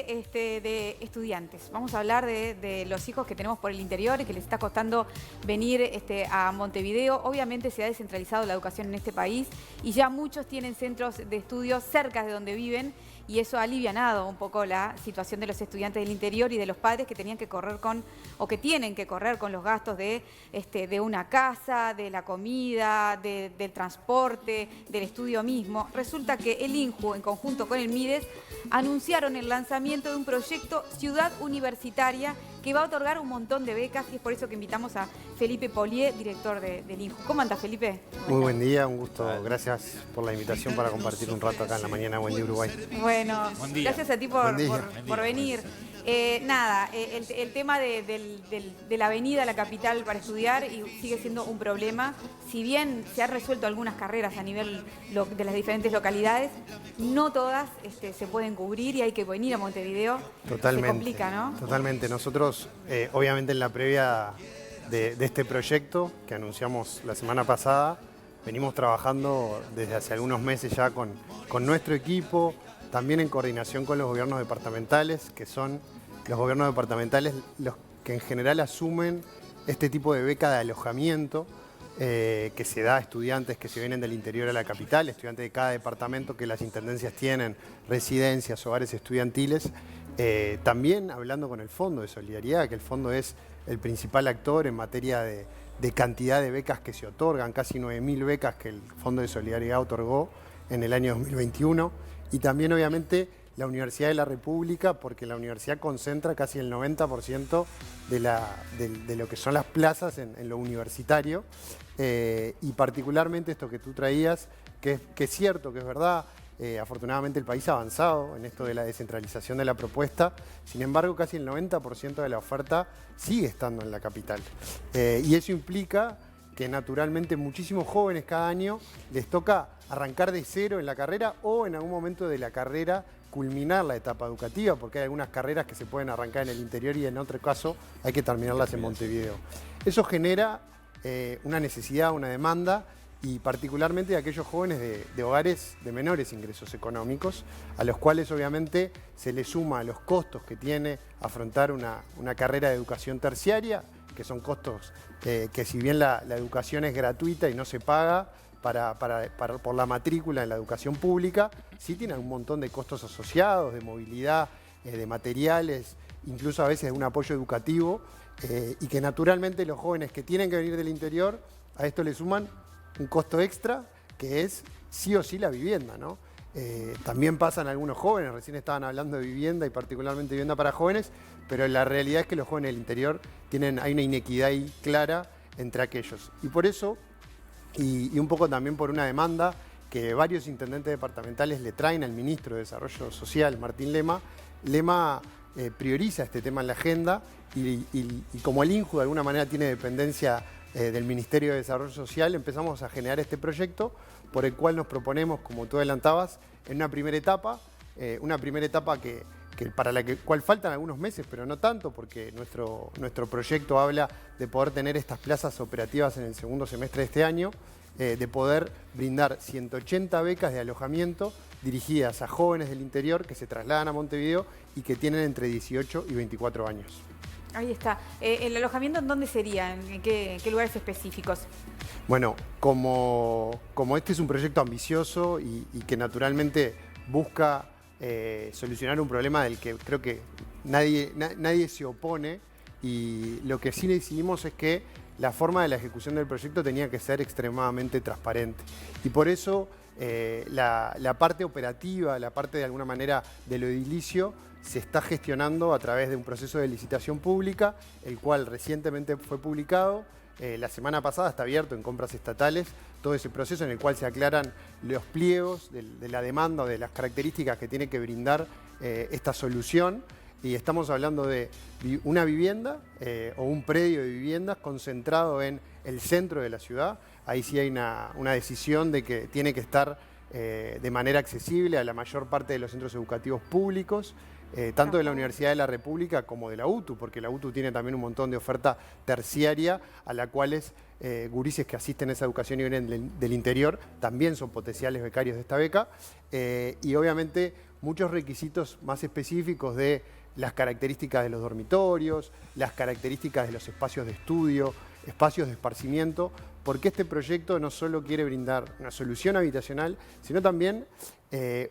de estudiantes. Vamos a hablar de los hijos que tenemos por el interior y que les está costando venir a Montevideo. Obviamente se ha descentralizado la educación en este país y ya muchos tienen centros de estudios cerca de donde viven y eso ha alivianado un poco la situación de los estudiantes del interior y de los padres que tenían que correr con, o que tienen que correr con los gastos de una casa, de la comida, del transporte, del estudio mismo. Resulta que el INJU, en conjunto con el MIDES, anunciaron el lanzamiento de un proyecto Ciudad Universitaria que va a otorgar un montón de becas y es por eso que invitamos a Felipe Polié, director del INJU. ¿Cómo anda, Felipe? Muy buen día, un gusto. Gracias por la invitación para compartir un rato acá en la mañana. Buen día, Uruguay. Bueno, gracias a ti por venir. El tema de la avenida, la capital para estudiar y sigue siendo un problema. Si bien se han resuelto algunas carreras a nivel de las diferentes localidades, no todas se pueden cubrir y hay que venir a Montevideo. Totalmente. Se complica, ¿no? Totalmente. Nosotros, obviamente en la previa de este proyecto que anunciamos la semana pasada, venimos trabajando desde hace algunos meses ya con nuestro equipo, también en coordinación con los gobiernos departamentales, que son los gobiernos departamentales los que en general asumen este tipo de beca de alojamiento que se da a estudiantes que se vienen del interior a la capital, estudiantes de cada departamento que las intendencias tienen, residencias, hogares estudiantiles. También hablando con el Fondo de Solidaridad, que el Fondo es el principal actor en materia de cantidad de becas que se otorgan, casi 9.000 becas que el Fondo de Solidaridad otorgó en el año 2021. Y también, obviamente, la Universidad de la República, porque la universidad concentra casi el 90% de lo que son las plazas en lo universitario. Y particularmente esto que tú traías, que es cierto, que es verdad, afortunadamente el país ha avanzado en esto de la descentralización de la propuesta, sin embargo casi el 90% de la oferta sigue estando en la capital. Y eso implica que naturalmente muchísimos jóvenes cada año les toca arrancar de cero en la carrera o en algún momento de la carrera culminar la etapa educativa, porque hay algunas carreras que se pueden arrancar en el interior y en otro caso hay que terminarlas en Montevideo. Eso genera una necesidad, una demanda, y particularmente de aquellos jóvenes de hogares de menores ingresos económicos, a los cuales obviamente se les suma los costos que tiene afrontar una carrera de educación terciaria, que son costos que si bien la educación es gratuita y no se paga por la matrícula en la educación pública, sí tienen un montón de costos asociados, de movilidad, de materiales, incluso a veces de un apoyo educativo, y que naturalmente los jóvenes que tienen que venir del interior, a esto le suman un costo extra, que es sí o sí la vivienda, ¿no? También pasan algunos jóvenes, recién estaban hablando de vivienda y particularmente vivienda para jóvenes, pero la realidad es que los jóvenes del interior hay una inequidad ahí clara entre aquellos. Y por eso, y un poco también por una demanda que varios intendentes departamentales le traen al ministro de Desarrollo Social, Martín Lema, prioriza este tema en la agenda y como el INJU de alguna manera tiene dependencia del Ministerio de Desarrollo Social, empezamos a generar este proyecto por el cual nos proponemos, como tú adelantabas, en una primera etapa que para la cual faltan algunos meses, pero no tanto, porque nuestro proyecto habla de poder tener estas plazas operativas en el segundo semestre de este año, de poder brindar 180 becas de alojamiento dirigidas a jóvenes del interior que se trasladan a Montevideo y que tienen entre 18 y 24 años. Ahí está. ¿El alojamiento en dónde sería? ¿En qué lugares específicos? Bueno, como este es un proyecto ambicioso y que naturalmente busca solucionar un problema del que creo que nadie se opone, y lo que sí decidimos es que la forma de la ejecución del proyecto tenía que ser extremadamente transparente. Y por eso la parte operativa, la parte de alguna manera de lo edilicio, se está gestionando a través de un proceso de licitación pública, el cual recientemente fue publicado. La semana pasada está abierto en compras estatales todo ese proceso en el cual se aclaran los pliegos de la demanda o de las características que tiene que brindar esta solución. Y estamos hablando de una vivienda o un predio de viviendas concentrado en el centro de la ciudad. Ahí sí hay una decisión de que tiene que estar de manera accesible a la mayor parte de los centros educativos públicos, tanto de la Universidad de la República como de la UTU, porque la UTU tiene también un montón de oferta terciaria a la cuales gurises que asisten a esa educación y vienen del interior también son potenciales becarios de esta beca, y obviamente muchos requisitos más específicos de las características de los dormitorios, las características de los espacios de estudio, espacios de esparcimiento, porque este proyecto no solo quiere brindar una solución habitacional, sino también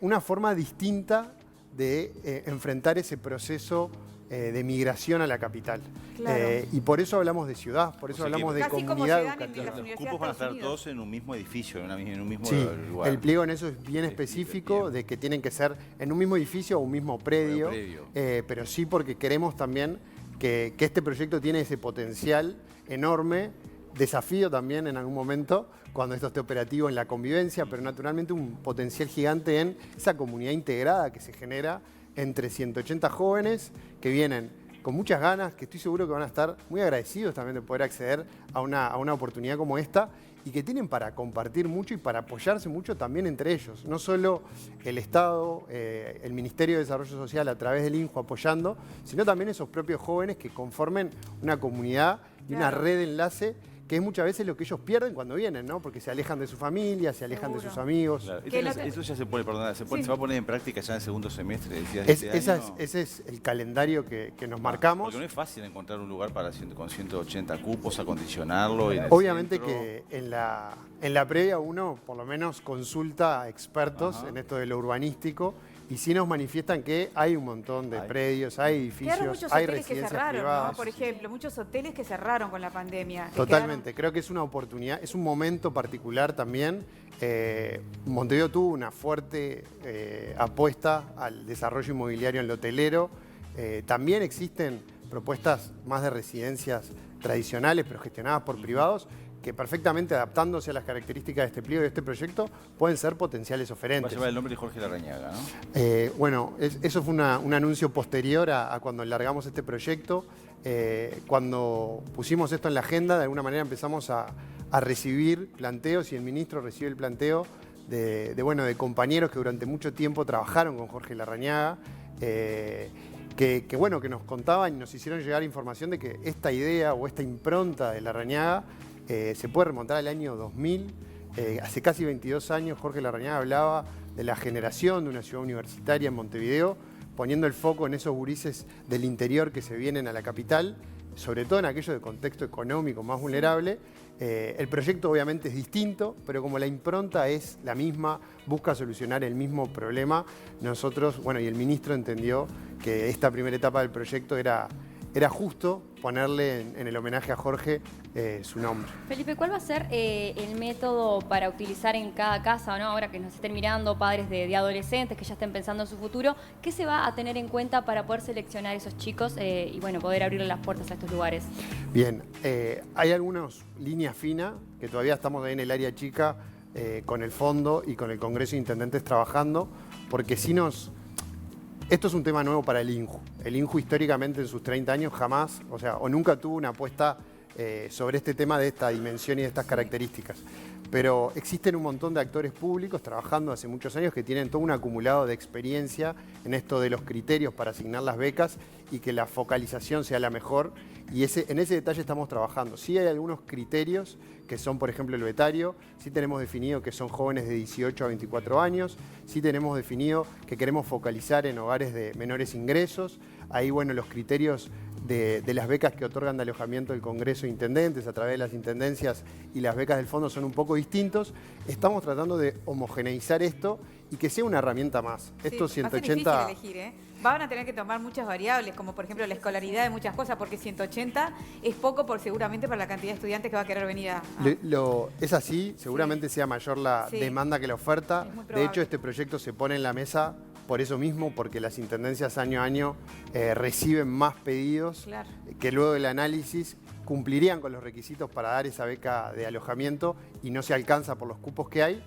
una forma distinta de enfrentar ese proceso de migración a la capital. Claro. Y por eso hablamos de ciudad, por eso hablamos de comunidad educativa. Los cupos van a estar todos en un mismo edificio, en un mismo lugar. El pliego en eso es bien específico, de que tienen que ser en un mismo edificio o un mismo predio, pero sí porque queremos también que este proyecto tiene ese potencial enorme, desafío también en algún momento, cuando esto esté operativo en la convivencia, pero naturalmente un potencial gigante en esa comunidad integrada que se genera entre 180 jóvenes que vienen con muchas ganas, que estoy seguro que van a estar muy agradecidos también de poder acceder a una oportunidad como esta y que tienen para compartir mucho y para apoyarse mucho también entre ellos. No solo el Estado, el Ministerio de Desarrollo Social a través del INJU apoyando, sino también esos propios jóvenes que conformen una comunidad y una red de enlace que es muchas veces lo que ellos pierden cuando vienen, ¿no? Porque se alejan de su familia, se alejan de sus amigos. Claro. Eso ya se puede, perdón, se va a poner en práctica ya en el segundo semestre. Ese es el calendario que nos marcamos. Porque no es fácil encontrar un lugar con 180 cupos, acondicionarlo. Obviamente que en la previa uno por lo menos consulta a expertos en esto de lo urbanístico. Y sí nos manifiestan que hay un montón de predios, hay edificios, hay residencias privadas. ¿No? Por ejemplo, muchos hoteles que cerraron con la pandemia. Totalmente, creo que es una oportunidad, es un momento particular también. Montevideo tuvo una fuerte apuesta al desarrollo inmobiliario en lo hotelero. También existen propuestas más de residencias tradicionales, pero gestionadas por privados, que perfectamente adaptándose a las características de este pliego y de este proyecto pueden ser potenciales oferentes. Va a llevar el nombre de Jorge Larrañaga, ¿no? Bueno, eso fue un anuncio posterior a cuando largamos este proyecto. Cuando pusimos esto en la agenda, de alguna manera empezamos a recibir planteos y el ministro recibe el planteo de compañeros que durante mucho tiempo trabajaron con Jorge Larrañaga, que nos contaban y nos hicieron llegar información de que esta idea o esta impronta de Larrañaga se puede remontar al año 2000. Hace casi 22 años Jorge Larrañaga hablaba de la generación de una ciudad universitaria en Montevideo, poniendo el foco en esos gurises del interior que se vienen a la capital, sobre todo en aquello de contexto económico más vulnerable. El proyecto obviamente es distinto, pero como la impronta es la misma, busca solucionar el mismo problema, nosotros, y el ministro entendió que esta primera etapa del proyecto era justo ponerle en el homenaje a Jorge su nombre. Felipe, ¿cuál va a ser el método para utilizar en cada casa, ¿no? Ahora que nos estén mirando padres de adolescentes que ya estén pensando en su futuro, ¿qué se va a tener en cuenta para poder seleccionar a esos chicos y poder abrirle las puertas a estos lugares? Bien, hay algunas líneas finas que todavía estamos ahí en el área chica con el fondo y con el Congreso de Intendentes trabajando, porque si nos... Esto es un tema nuevo para el INJU. El INJU históricamente en sus 30 años jamás, o nunca tuvo una apuesta sobre este tema de esta dimensión y de estas características. Pero existen un montón de actores públicos trabajando hace muchos años que tienen todo un acumulado de experiencia en esto de los criterios para asignar las becas y que la focalización sea la mejor. Y en ese detalle estamos trabajando. Sí hay algunos criterios que son, por ejemplo, el betario. Sí tenemos definido que son jóvenes de 18 a 24 años. Sí tenemos definido que queremos focalizar en hogares de menores ingresos. Ahí, los criterios de las becas que otorgan de alojamiento del Congreso de Intendentes a través de las intendencias y las becas del fondo son un poco distintos. Estamos tratando de homogeneizar esto y que sea una herramienta más. Estos 180... Va a ser difícil elegir, Van a tener que tomar muchas variables, como por ejemplo la escolaridad de muchas cosas, porque 180 es poco seguramente para la cantidad de estudiantes que va a querer venir a... Es así, seguramente sea mayor la demanda que la oferta. De hecho, este proyecto se pone en la mesa por eso mismo, porque las intendencias año a año reciben más pedidos que luego del análisis cumplirían con los requisitos para dar esa beca de alojamiento y no se alcanza por los cupos que hay.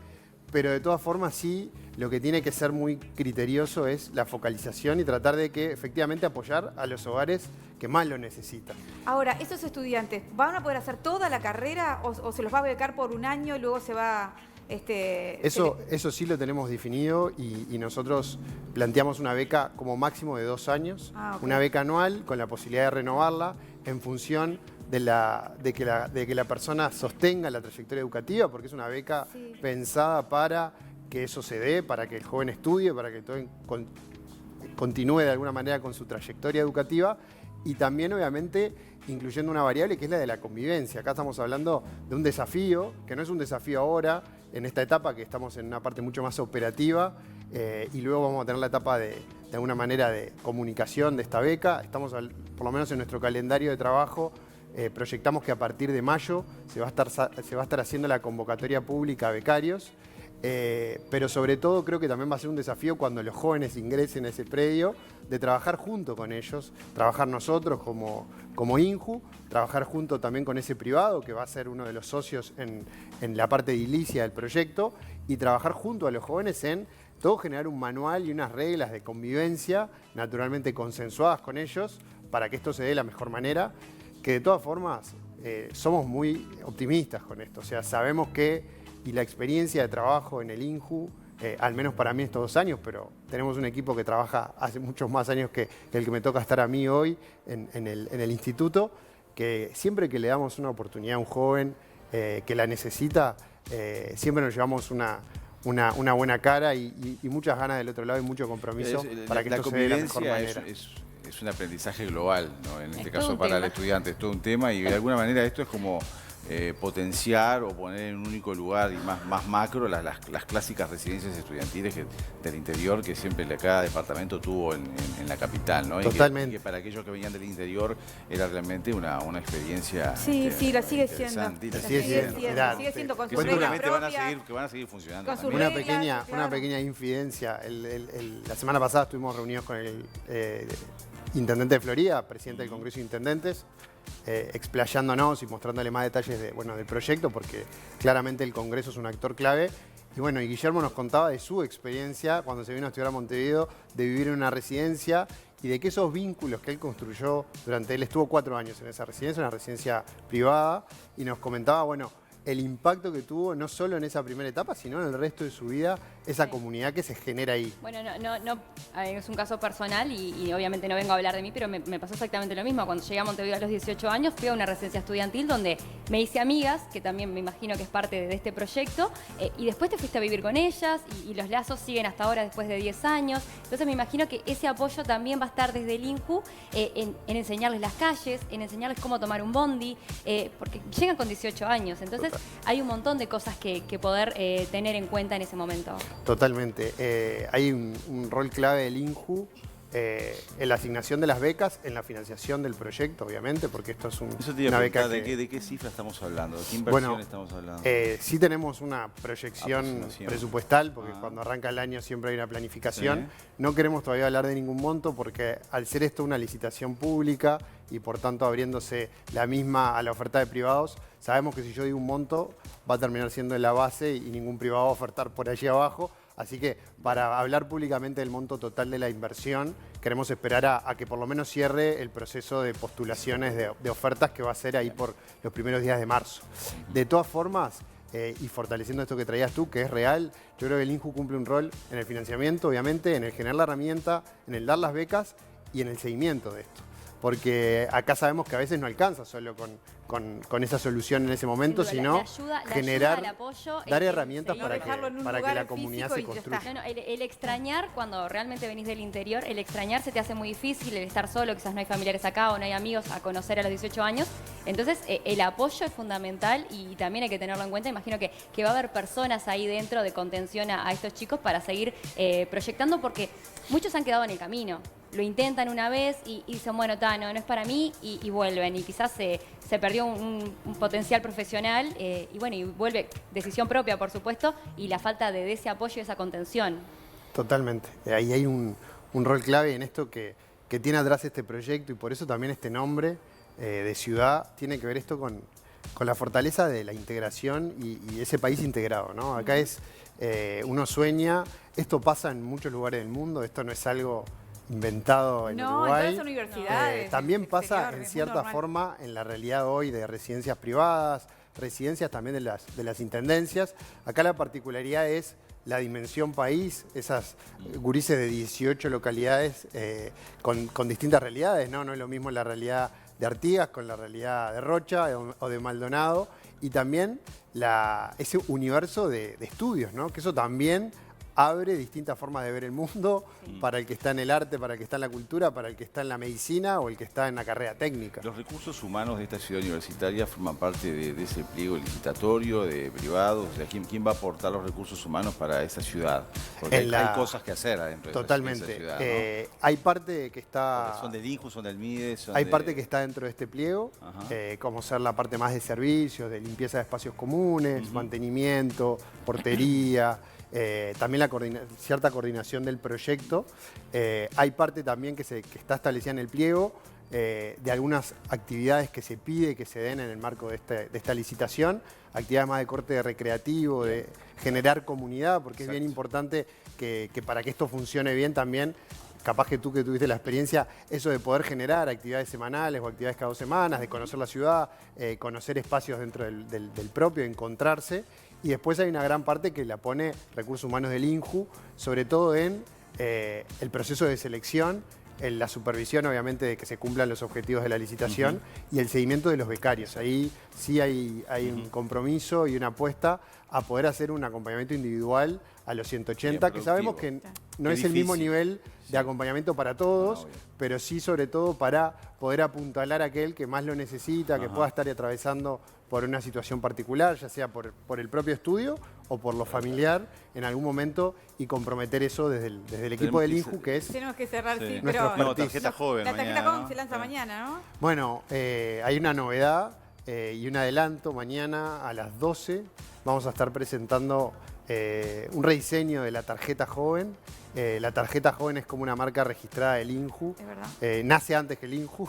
Pero de todas formas sí, lo que tiene que ser muy criterioso es la focalización y tratar de que efectivamente apoyar a los hogares que más lo necesitan. Ahora, ¿esos estudiantes van a poder hacer toda la carrera o se los va a becar por un año y luego se va Eso sí lo tenemos definido y nosotros planteamos una beca como máximo de 2 años, Ok. una beca anual con la posibilidad de renovarla en función de que la persona sostenga la trayectoria educativa, porque es una beca pensada para que eso se dé, para que el joven estudie, para que todo continúe de alguna manera con su trayectoria educativa y también obviamente incluyendo una variable que es la de la convivencia. Acá estamos hablando de un desafío, que no es un desafío ahora, en esta etapa que estamos en una parte mucho más operativa y luego vamos a tener la etapa de alguna manera de comunicación de esta beca. Estamos, por lo menos en nuestro calendario de trabajo, proyectamos que a partir de mayo se va a estar haciendo la convocatoria pública a becarios. Pero sobre todo creo que también va a ser un desafío cuando los jóvenes ingresen a ese predio, de trabajar junto con ellos, trabajar nosotros como INJU, trabajar junto también con ese privado que va a ser uno de los socios en la parte edilicia del proyecto y trabajar junto a los jóvenes en todo generar un manual y unas reglas de convivencia naturalmente consensuadas con ellos para que esto se dé de la mejor manera, que de todas formas somos muy optimistas con esto, o sea, sabemos que y la experiencia de trabajo en el INJU, al menos para mí estos 2 años, pero tenemos un equipo que trabaja hace muchos más años que el que me toca estar a mí hoy en el instituto, que siempre que le damos una oportunidad a un joven que la necesita, siempre nos llevamos una buena cara y muchas ganas del otro lado y mucho compromiso para que esto se dé de la mejor manera. Es un aprendizaje global, ¿no? En este Es caso todo un para el tema. estudiante, es todo un tema y de alguna manera esto es como potenciar o poner en un único lugar y más macro las clásicas residencias estudiantiles del interior que siempre cada departamento tuvo en la capital, ¿no? Totalmente. Y que para aquellos que venían del interior era realmente una experiencia Sí, la sigue siendo. interesante. La sigue siendo. Mirá, Sigue siendo con Que sus reglas seguramente propias. van a seguir funcionando. Con sus también. reglas. Una claro. pequeña infidencia. La semana pasada estuvimos reunidos con el intendente de Florida, presidente del Congreso de Intendentes, explayándonos y mostrándole más detalles del proyecto, porque claramente el Congreso es un actor clave. Y bueno, y Guillermo nos contaba de su experiencia cuando se vino a estudiar a Montevideo, de vivir en una residencia y de que esos vínculos que él construyó él estuvo 4 años en esa residencia, una residencia privada, y nos comentaba, bueno, el impacto que tuvo no solo en esa primera etapa, sino en el resto de su vida, esa comunidad que se genera ahí. Bueno, a ver, es un caso personal y obviamente no vengo a hablar de mí, pero me pasó exactamente lo mismo. Cuando llegué a Montevideo a los 18 años, fui a una residencia estudiantil donde me hice amigas, que también me imagino que es parte de este proyecto, y después te fuiste a vivir con ellas y los lazos siguen hasta ahora después de 10 años. Entonces me imagino que ese apoyo también va a estar desde el INJU en enseñarles las calles, en enseñarles cómo tomar un bondi, porque llegan con 18 años. Entonces hay un montón de cosas que poder tener en cuenta en ese momento. Totalmente. Hay un rol clave del INJU en la asignación de las becas, en la financiación del proyecto, obviamente, porque esto es Eso te iba una a beca preguntar, que... ¿de qué cifra estamos hablando? ¿De qué inversión estamos hablando? Sí tenemos una proyección Aproximación. presupuestal, porque cuando arranca el año siempre hay una planificación. Sí. No queremos todavía hablar de ningún monto, porque al ser esto una licitación pública y por tanto abriéndose la misma a la oferta de privados, sabemos que si yo digo un monto va a terminar siendo en la base y ningún privado va a ofertar por allí abajo. Así que para hablar públicamente del monto total de la inversión, queremos esperar a que por lo menos cierre el proceso de postulaciones de ofertas que va a ser ahí por los primeros días de marzo. De todas formas, y fortaleciendo esto que traías tú, que es real, yo creo que el INJU cumple un rol en el financiamiento, obviamente, en el generar la herramienta, en el dar las becas y en el seguimiento de esto. Porque acá sabemos que a veces no alcanza solo con esa solución en ese momento, Sin duda, sino la ayuda, generar, el apoyo, dar el herramientas seguir, para dejarlo en un que lugar la comunidad físico se y ya está. construya. El extrañar, cuando realmente venís del interior, el extrañar se te hace muy difícil, el estar solo, quizás no hay familiares acá o no hay amigos a conocer a los 18 años. Entonces, el apoyo es fundamental y también hay que tenerlo en cuenta. Imagino que va a haber personas ahí dentro de contención a estos chicos para seguir proyectando, porque muchos han quedado en el camino. Lo intentan una vez y dicen, bueno, no es para mí y vuelven. Y quizás se perdió un potencial profesional y bueno, y vuelve decisión propia, por supuesto, y la falta de ese apoyo y esa contención. Totalmente. Ahí hay un rol clave en esto que tiene atrás este proyecto y por eso también este nombre de ciudad tiene que ver esto con la fortaleza de la integración y ese país integrado, ¿no? Acá uno sueña, esto pasa en muchos lugares del mundo, esto no es algo inventado en No, Uruguay. en todas las universidades. También del pasa exterior, en es muy cierta normal. forma en la realidad hoy de residencias privadas, residencias también de las intendencias. Acá la particularidad es la dimensión país, esas gurises de 18 localidades con distintas realidades, ¿no? No es lo mismo la realidad de Artigas con la realidad de Rocha o de Maldonado, y también ese universo de estudios, ¿no? Que eso también abre distintas formas de ver el mundo para el que está en el arte, para el que está en la cultura, para el que está en la medicina o el que está en la carrera técnica. Los recursos humanos de esta ciudad universitaria forman parte de ese pliego licitatorio, de privados. O sea, ¿quién va a aportar los recursos humanos para esa ciudad? Porque hay cosas que hacer adentro totalmente. de esa ciudad, ¿no? Hay parte que está... Porque son del INJU, son del MIDE, hay parte que está dentro de este pliego, como ser la parte más de servicios, de limpieza de espacios comunes, mantenimiento, portería... también cierta coordinación del proyecto. Hay parte también que está establecida en el pliego de algunas actividades que se pide que se den en el marco de esta licitación, actividades más de corte recreativo, de generar comunidad, porque es bien importante que para que esto funcione bien también, capaz que tú que tuviste la experiencia, eso de poder generar actividades semanales o actividades cada 2 semanas, de conocer la ciudad, conocer espacios dentro del propio, encontrarse. Y después hay una gran parte que la pone Recursos Humanos del INJU, sobre todo en el proceso de selección, en la supervisión, obviamente, de que se cumplan los objetivos de la licitación y el seguimiento de los becarios. Ahí sí hay un compromiso y una apuesta a poder hacer un acompañamiento individual a los 180, que sabemos que no es el mismo nivel de acompañamiento para todos, pero sí sobre todo para poder apuntalar a aquel que más lo necesita, que pueda estar atravesando por una situación particular, ya sea por el propio estudio o por lo familiar en algún momento, y comprometer eso desde el equipo del INJU, que es... Tenemos que cerrar, sí, pero... No, tarjeta joven La tarjeta mañana, joven ¿no? se lanza mañana, ¿no? Bueno, hay una novedad y un adelanto. Mañana a las 12 vamos a estar presentando un rediseño de la tarjeta joven. La tarjeta joven es como una marca registrada del INJU. Es verdad. Nace antes que el INJU.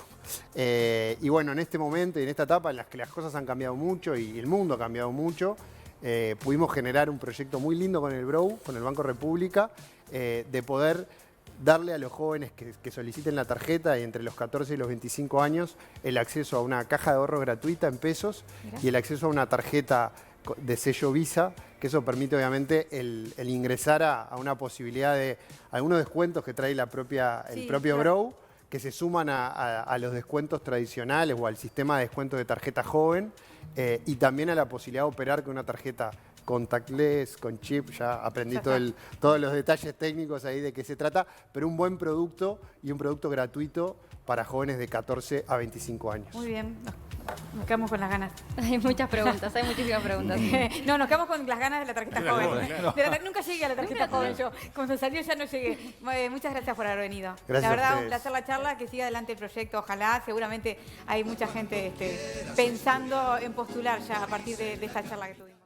Y bueno, en este momento y en esta etapa en las que las cosas han cambiado mucho y el mundo ha cambiado mucho, pudimos generar un proyecto muy lindo con el BROU, con el Banco República, de poder darle a los jóvenes que soliciten la tarjeta y entre los 14 y los 25 años el acceso a una caja de ahorro gratuita en pesos. Mirá. Y el acceso a una tarjeta de sello Visa, que eso permite obviamente el ingresar a una posibilidad de algunos descuentos que trae el propio BROU, que se suman a los descuentos tradicionales o al sistema de descuentos de tarjeta joven, y también a la posibilidad de operar con una tarjeta contactless, con chip. Ya aprendí todos los detalles técnicos ahí de qué se trata, pero un buen producto y un producto gratuito para jóvenes de 14 a 25 años. Muy bien. Nos quedamos con las ganas. Hay muchas preguntas, hay muchísimas preguntas. No, nos quedamos con las ganas de la tarjeta joven. Nunca llegué a la tarjeta joven yo. Cuando salió ya no llegué. Muchas gracias por haber venido. Gracias la verdad, a un placer la charla, que siga adelante el proyecto. Ojalá, seguramente hay mucha gente pensando en postular ya a partir de esta charla que tuvimos.